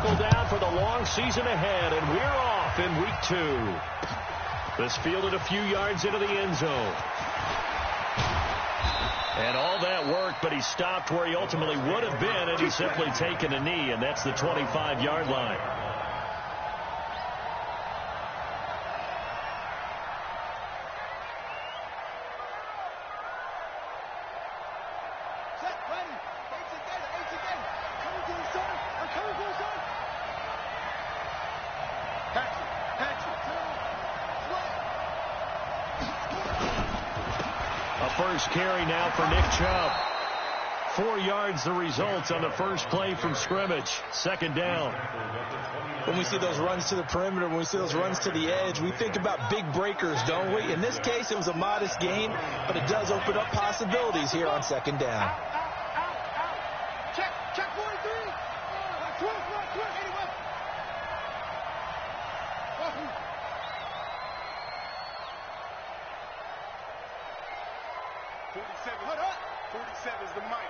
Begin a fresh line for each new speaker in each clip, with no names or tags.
buckled down for the long season ahead, and we're off in week 2. This fielded a few yards into the end zone. And all that work, but he stopped where he ultimately would have been, and he's simply taken a knee, and that's the 25-yard line. First carry now for Nick Chubb. 4 yards the results on the first play from scrimmage. Second down.
When we see those runs to the perimeter, when we see those runs to the edge, we think about big breakers, don't we? In this case, it was a modest gain, but it does open up possibilities here on second down.
Check 43. 47. Hold up. 47 is the mic.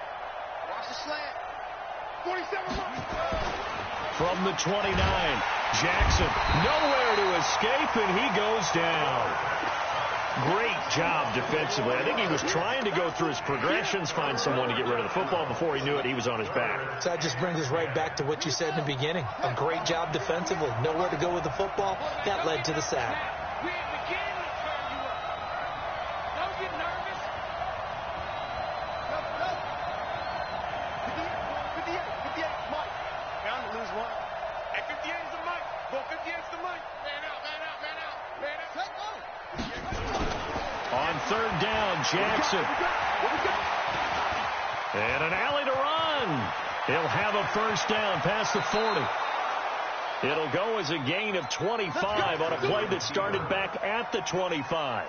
Watch the slant. 47.
From the 29, Jackson nowhere to escape, and he goes down. Great job defensively. I think he was trying to go through his progressions, find someone to get rid of the football. Before he knew it, he was on his back.
So that just brings us right back to what you said in the beginning. A great job defensively. Nowhere to go with the football. That led to the sack.
On third down, Jackson. And an alley to run. He'll have a first down past the 40. It'll go as a gain of 25 on a play that started back at the 25.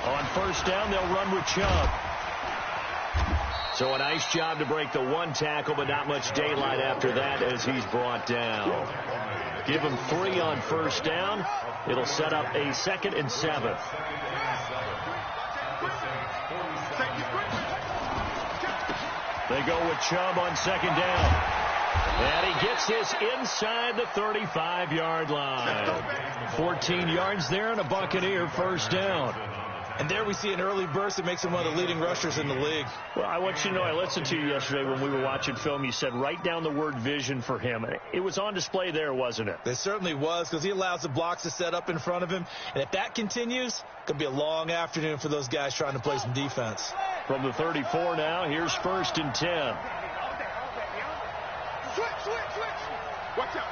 On first down, they'll run with Chubb. So a nice job to break the one tackle, but not much daylight after that as he's brought down. Give him 3 on first down. It'll set up a 2nd and 7. They go with Chubb on second down. And he gets this inside the 35-yard line. 14 yards there and a Buccaneer first down.
And there we see an early burst that makes him one of the leading rushers in the league.
Well, I want you to know, I listened to you yesterday when we were watching film. You said write down the word vision for him. It was on display there, wasn't it?
It certainly was, because he allows the blocks to set up in front of him. And if that continues, it could be a long afternoon for those guys trying to play some defense.
From the 34 now, here's 1st and 10.
Switch. Watch out.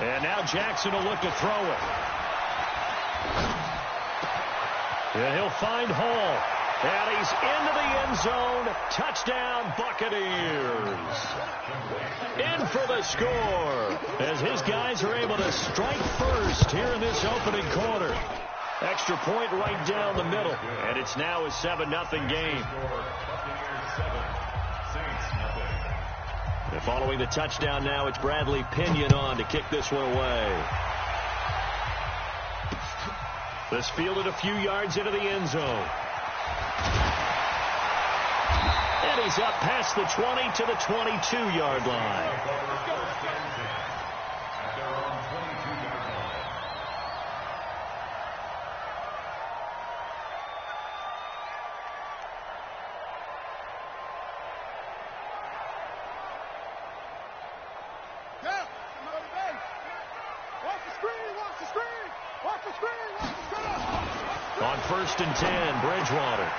And now Jackson will look to throw it. And he'll find Hall. And he's into the end zone. Touchdown, Buccaneers. In for the score as his guys are able to strike first here in this opening quarter. Extra point right down the middle. And it's now a 7-0 game. And following the touchdown now, it's Bradley Pinion on to kick this one away. This fielded a few yards into the end zone. And he's up past the 20 to the 22-yard line. On 1st and 10, Bridgewater.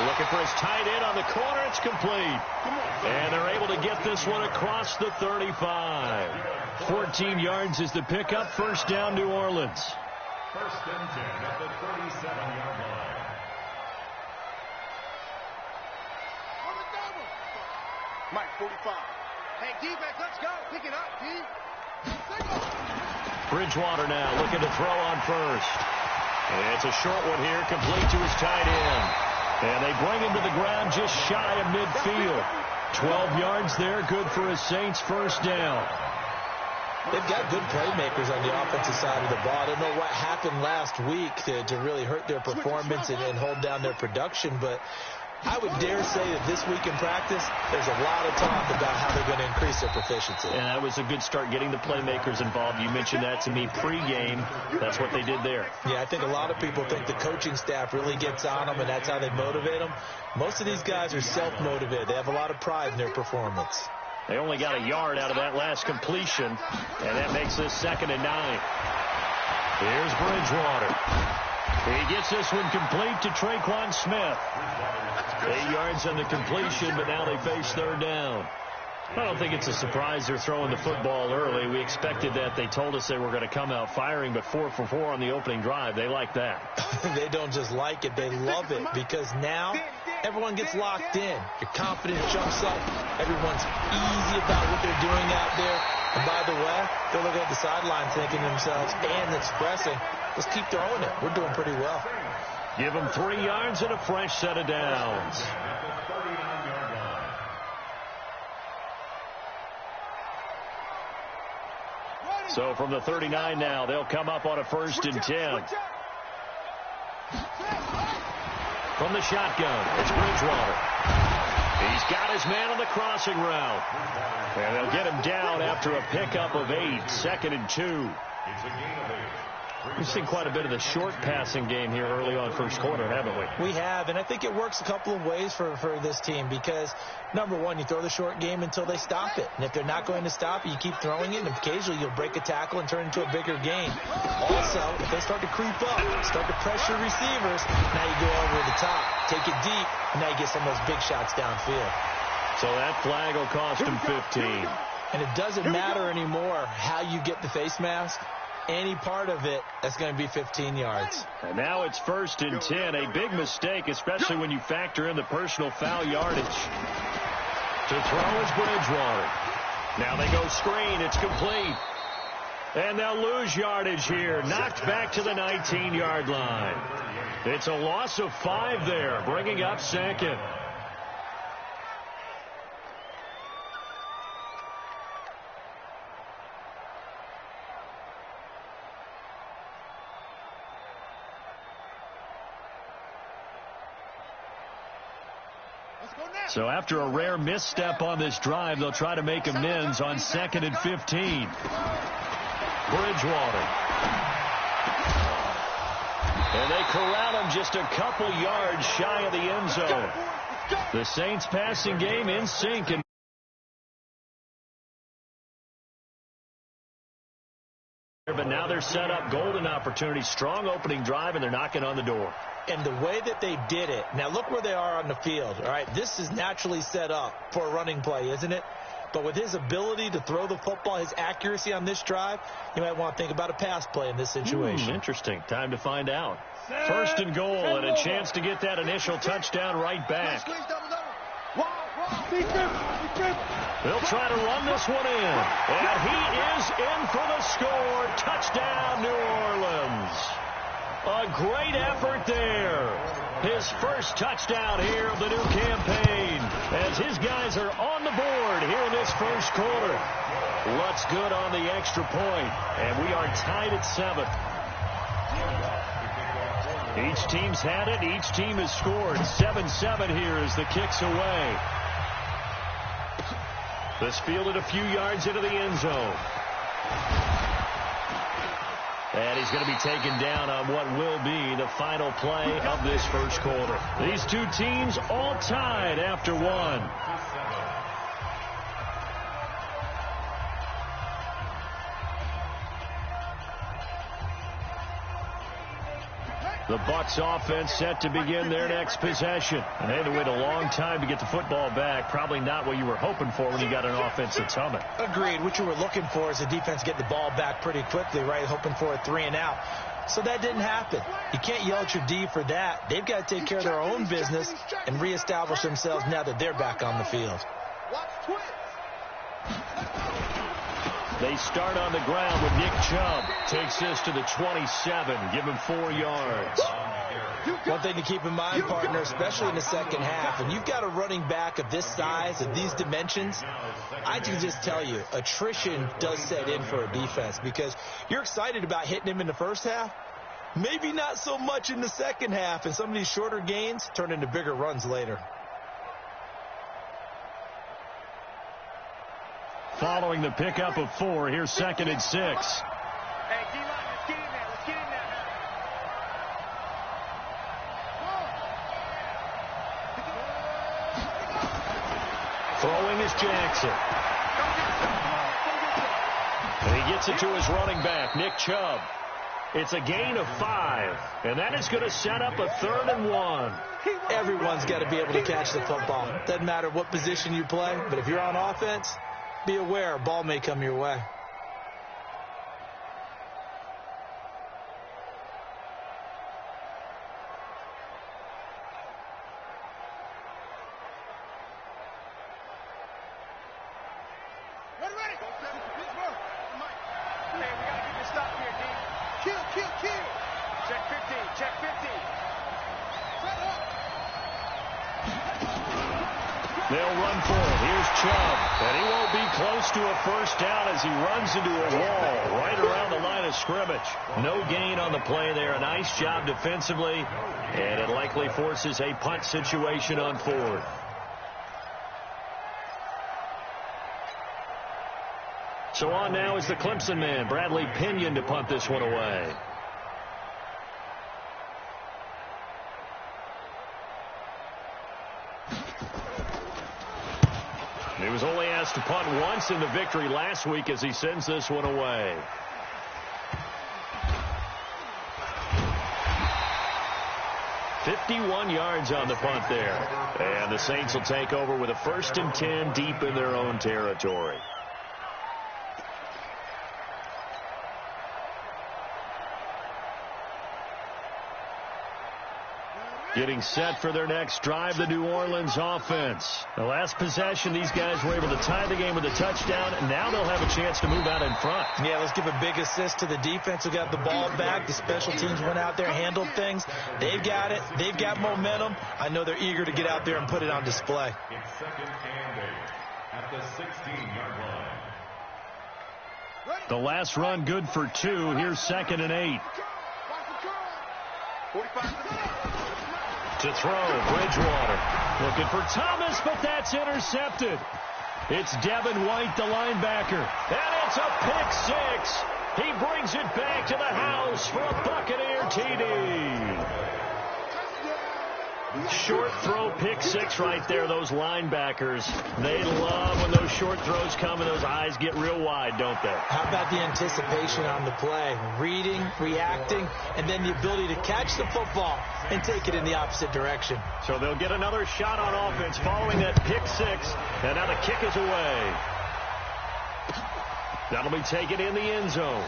Looking for his tight end on the corner. It's complete. And they're able to get this one across the 35. 14 yards is the pickup. First down, New Orleans.
1st and 10 at the 37-yard line.
Mike, 45. Hey, D-back, let's go. Pick it up, D.
Bridgewater now looking to throw on first. And it's a short one here, complete to his tight end. And they bring him to the ground just shy of midfield. 12 yards there, good for a Saints first down.
They've got good playmakers on the offensive side of the ball. I don't know what happened last week to really hurt their performance and hold down their production, but I would dare say that this week in practice, there's a lot of talk about how they're going to increase their proficiency.
And that was a good start, getting the playmakers involved. You mentioned that to me pregame. That's what they did there.
Yeah, I think a lot of people think the coaching staff really gets on them, and that's how they motivate them. Most of these guys are self-motivated. They have a lot of pride in their performance.
They only got a yard out of that last completion, and that makes this 2nd and 9. Here's Bridgewater. He gets this one complete to Traquan Smith. 8 yards on the completion, but now they face 3rd down. I don't think it's a surprise they're throwing the football early. We expected that. They told us they were going to come out firing, but 4 for 4 on the opening drive. They like that.
They don't just like it, they love it, because now everyone gets locked in. Your confidence jumps up. Everyone's easy about what they're doing out there. And by the way, they're looking at the sideline thinking to themselves and expressing, let's keep throwing it. We're doing pretty well.
Give them 3 yards and a fresh set of downs. So from the 39 now, they'll come up on a 1st and 10. From the shotgun, it's Bridgewater. He's got his man on the crossing route. And they'll get him down after a pickup of 8, 2nd and 2. We've seen quite a bit of the short passing game here early on first quarter, haven't we?
We have, and I think it works a couple of ways for this team because, number one, you throw the short game until they stop it. And if they're not going to stop it, you keep throwing it, and occasionally you'll break a tackle and turn into a bigger game. Also, if they start to creep up, start to pressure receivers, now you go over the top, take it deep, and now you get some of those big shots downfield.
So that flag will cost him 15.
And it doesn't matter anymore how you get the face mask. Any part of it, that's going to be 15 yards.
And now it's 1st and 10. A big mistake, especially when you factor in the personal foul yardage. To throw is Bridgewater. Now they go screen. It's complete. And they'll lose yardage here. Knocked back to the 19-yard line. It's a loss of 5 there, bringing up 2nd. So after a rare misstep on this drive, they'll try to make amends on 2nd and 15. Bridgewater. And they corral him just a couple yards shy of the end zone. The Saints passing game in sync. But now they're set up, golden opportunity, strong opening drive, and they're knocking on the door.
And the way that they did it, now look where they are on the field. All right, this is naturally set up for a running play, isn't it? But with his ability to throw the football, his accuracy on this drive, you might want to think about a pass play in this situation.
Interesting. Time to find out. 1st and goal, and a chance to get that initial touchdown right back. They'll try to run this one in. And he is in for the score. Touchdown, New Orleans. A great effort there. His first touchdown here of the new campaign as his guys are on the board here in this first quarter. Looks good on the extra point, and we are tied at 7. Each team's had it. Each team has scored. 7-7 here as the kick's away. This fielded a few yards into the end zone. And he's going to be taken down on what will be the final play of this first quarter. These two teams all tied after 1. The Bucs offense set to begin their next possession. And they had to wait a long time to get the football back. Probably not what you were hoping for when you got an offense that's humming.
Agreed. What you were looking for is the defense get the ball back pretty quickly, right? Hoping for a 3 and out. So that didn't happen. You can't yell at your D for that. They've got to take care of their own business and reestablish themselves now that they're back on the field.
They start on the ground with Nick Chubb. Takes this to the 27. Give him 4 yards.
One thing to keep in mind, partner, especially in the second half, and you've got a running back of this size, of these dimensions, I can just tell you, attrition does set in for a defense because you're excited about hitting him in the first half, maybe not so much in the second half, and some of these shorter gains turn into bigger runs later.
Following the pickup of 4, here's 2nd and 6.
Hey, D-line, let's get in there. Let's get in there.
Throwing is Jackson. And he gets it to his running back, Nick Chubb. It's a gain of 5, and that is going to set up a 3rd and 1.
Everyone's got to be able to catch the football. Doesn't matter what position you play, but if you're on offense, be aware a ball may come your way.
Ready. Hey, we got to get this stop here, D. Kill. Check 50. Set up.
They'll run for it. Here's Chubb. And he won't be close to a first down as he runs into a wall right around the line of scrimmage. No gain on the play there. A nice job defensively. And it likely forces a punt situation on 4th. So on now is the Clemson man, Bradley Pinion, to punt this one away. He was only asked to punt once in the victory last week as he sends this one away. "51 yards on the punt there. And the Saints will take over with a 1st and 10 deep in their own territory. Getting set for their next drive, the New Orleans offense. The last possession, these guys were able to tie the game with a touchdown, and now they'll have a chance to move out in front.
Yeah, let's give a big assist to the defense who got the ball back. The special teams went out there, handled things. They've got it. They've got momentum. I know they're eager to get out there and put it on display.
It's 2nd and 8 at the 16-yard line.
The last run good for 2. Here's 2nd and 8.
45.
To throw, Bridgewater. Looking for Thomas, but that's intercepted. It's Devin White, the linebacker. And it's a pick 6. He brings it back to the house for a Buccaneer TD. Short throw, pick 6 right there. Those linebackers, they love when those short throws come and those eyes get real wide, don't they?
How about the anticipation on the play? Reading, reacting, and then the ability to catch the football and take it in the opposite direction.
So they'll get another shot on offense following that pick 6, and now the kick is away. That'll be taken in the end zone.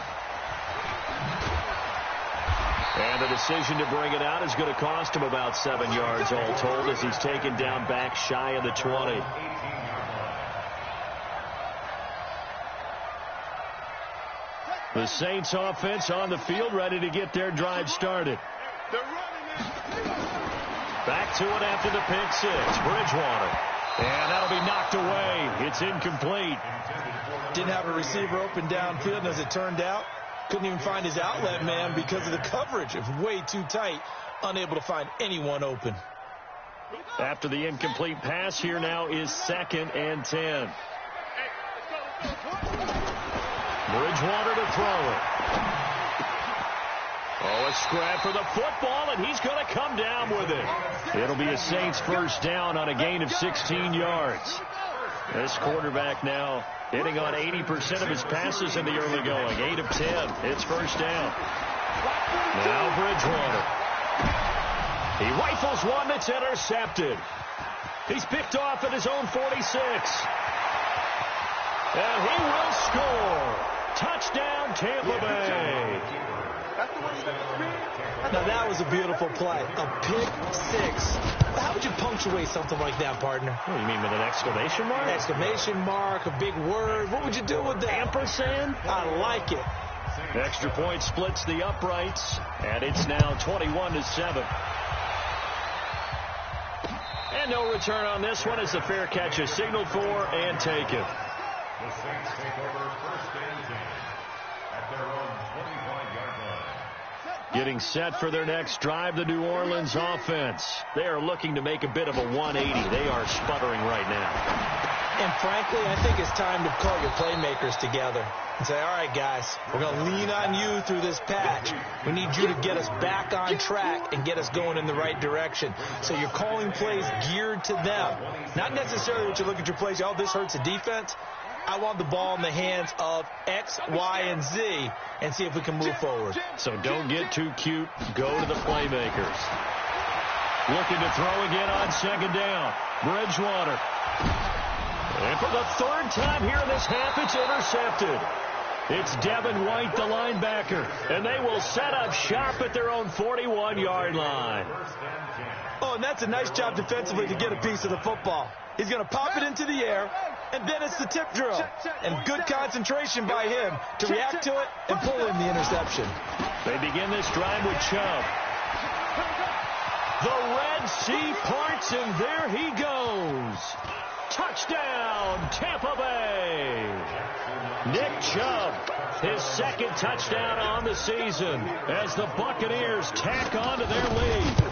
And the decision to bring it out is going to cost him about 7 yards all told as he's taken down back shy of the 20. The Saints offense on the field ready to get their drive started. Back to it after the pick 6. Bridgewater. And that'll be knocked away. It's incomplete.
Didn't have a receiver open downfield, and as it turned out, couldn't even find his outlet man because of the coverage. It was way too tight, unable to find anyone open.
After the incomplete pass, here now is 2nd and 10. Bridgewater to throw it. Oh, a scrap for the football, and he's going to come down with it. It'll be a Saints first down on a gain of 16 yards. This quarterback now hitting on 80% of his passes in the early going. 8 of 10. It's first down. Now Bridgewater. He rifles one that's intercepted. He's picked off at his own 46. And he will score. Touchdown, Tampa Bay.
Now, that was a beautiful play. A pick 6. How would you punctuate something like that, partner?
What do you mean, with an exclamation mark?
Exclamation mark, a big word. What would you do with that?
Ampersand?
I like it.
Extra point splits the uprights, and it's now 21-7. no return on this one as the fair catch is signaled for and taken.
The Saints take over first and 10 at their own 25-yard line.
Getting set for their next drive, the New Orleans offense. They are looking to make a bit of a 180. They are sputtering right now.
And frankly, I think it's time to call your playmakers together and say, all right, guys, we're going to lean on you through this patch. We need you to get us back on track and get us going in the right direction. So you're calling plays geared to them. Not necessarily that you look at your plays, oh, this hurts the defense. I want the ball in the hands of X, Y, and Z and see if we can move forward.
So don't get too cute. Go to the playmakers. Looking to throw again on second down. Bridgewater. And for the third time here in this half, it's intercepted. It's Devin White, the linebacker, and they will set up shop at their own 41-yard line.
Oh, and that's a nice job defensively to get a piece of the football. He's going to pop it into the air, and then it's the tip drill. And good concentration by him to react to it and pull in the interception.
They begin this drive with Chubb. The Red Sea parts, and there he goes. Touchdown, Tampa Bay. Nick Chubb, his second touchdown on the season as the Buccaneers tack on to their lead.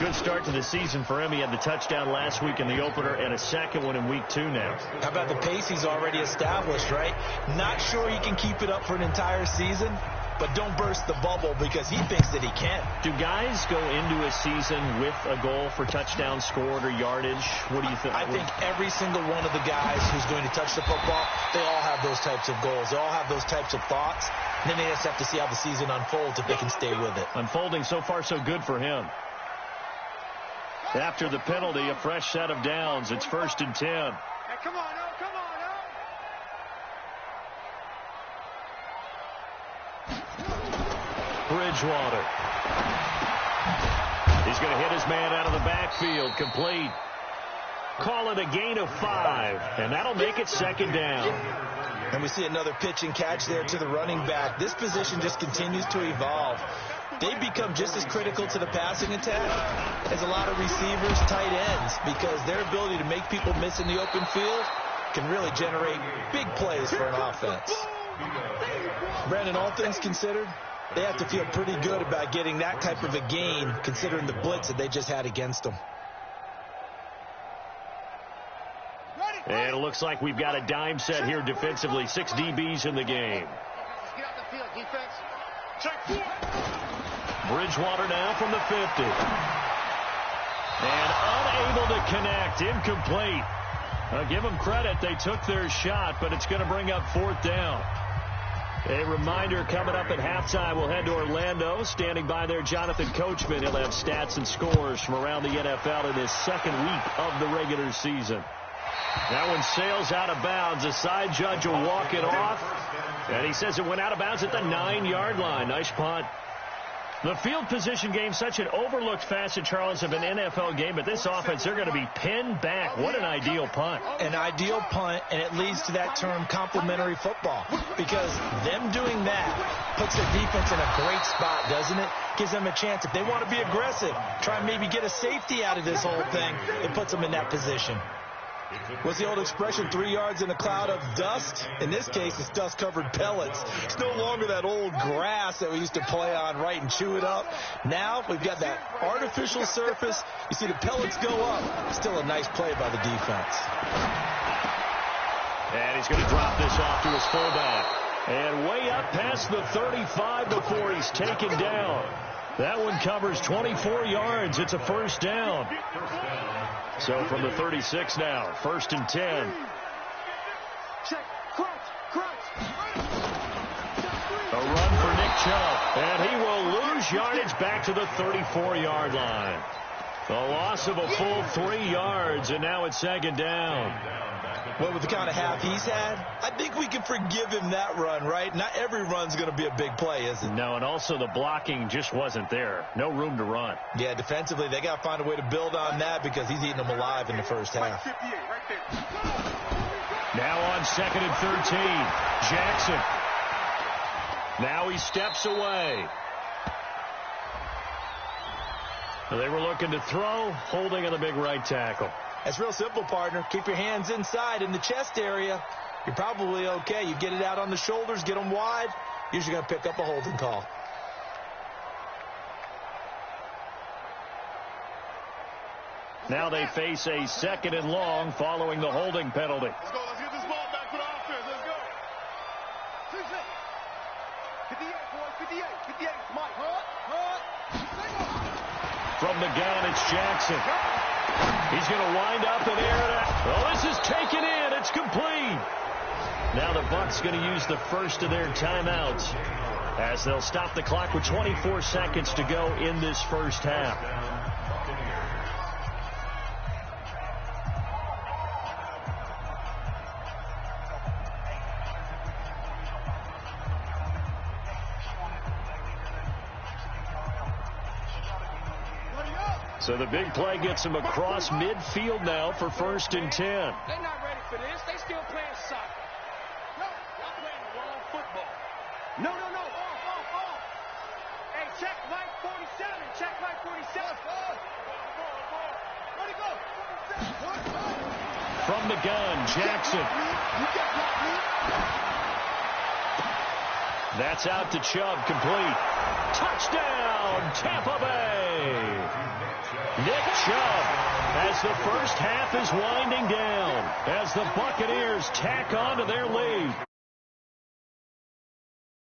Good start to the season for him. He had the touchdown last week in the opener and a second one in week 2 now.
How about the pace he's already established, right? Not sure he can keep it up for an entire season, but don't burst the bubble because he thinks that he can.
Do guys go into a season with a goal for touchdown scored or yardage? What do you think?
I think every single one of the guys who's going to touch the football, they all have those types of goals. They all have those types of thoughts. And then they just have to see how the season unfolds if they can stay with it.
Unfolding so far so good for him. After the penalty, a fresh set of downs. It's 1st and 10.
Hey, come on, oh, come on, oh.
Bridgewater. He's going to hit his man out of the backfield. Complete. Call it a gain of 5, and that'll make it 2nd down.
And we see another pitch and catch there to the running back. This position just continues to evolve. They become just as critical to the passing attack as a lot of receivers, tight ends, because their ability to make people miss in the open field can really generate big plays for an offense. Brandon, all things considered, they have to feel pretty good about getting that type of a gain considering the blitz that they just had against them.
And it looks like we've got a dime set here defensively. 6 DBs in the game.
Get out the field, defense. Check.
Bridgewater now from the 50. And unable to connect. Incomplete. Give them credit. They took their shot, but it's going to bring up 4th down. A reminder, coming up at halftime, we'll head to Orlando. Standing by there, Jonathan Coachman. He'll have stats and scores from around the NFL in his 2nd week of the regular season. That one sails out of bounds. The side judge will walk it off. And he says it went out of bounds at the 9-yard line. Nice punt. The field position game, such an overlooked facet, Charles, of an NFL game. But this offense, they're going to be pinned back. What an ideal punt.
An ideal punt, and it leads to that term complementary football. Because them doing that puts their defense in a great spot, doesn't it? Gives them a chance. If they want to be aggressive, try and maybe get a safety out of this whole thing, it puts them in that position. What's the old expression, 3 yards in a cloud of dust? In this case, it's dust-covered pellets. It's no longer that old grass that we used to play on, right, and chew it up. Now we've got that artificial surface. You see the pellets go up. Still a nice play by the defense.
And he's going to drop this off to his fullback. And way up past the 35 before he's taken down. That one covers 24 yards. It's a 1st down. So from the 36 now, 1st and 10.
Check. Crunch.
A run for Nick Chubb. And he will lose yardage back to the 34-yard line. A loss of a full 3 yards, and now it's 2nd down.
Well, with the kind of half he's had, I think we can forgive him that run, right? Not every run's going to be a big play, is it?
No, and also the blocking just wasn't there. No room to run.
Yeah, defensively, they got to find a way to build on that because he's eating them alive in the first half.
Now on 2nd and 13, Jackson. Now he steps away. They were looking to throw, holding on the big right tackle.
That's real simple, partner. Keep your hands inside in the chest area. You're probably okay. You get it out on the shoulders, get them wide. Usually going to pick up a holding call.
Now they face a 2nd and long following the holding penalty.
Let's go. Let's get this ball back for the offense. Let's go. 58, boys. 58. 58. Mike.
From the gun, it's Jackson. He's going to wind up and air it out. Oh, this is taken in. It's complete. Now the Bucs going to use the first of their timeouts as they'll stop the clock with 24 seconds to go in this first half. So the big play gets him across midfield now for 1st and 10.
They're not ready for this. They still playing soccer. Y'all playing the wrong football. No. Off. Hey, check Mike 47. Check Mike 47. Where'd he go?
From the gun, Jackson. That's out to Chubb, complete. Touchdown, Tampa Bay. Nick Chubb, as the first half is winding down, as the Buccaneers tack on to their lead.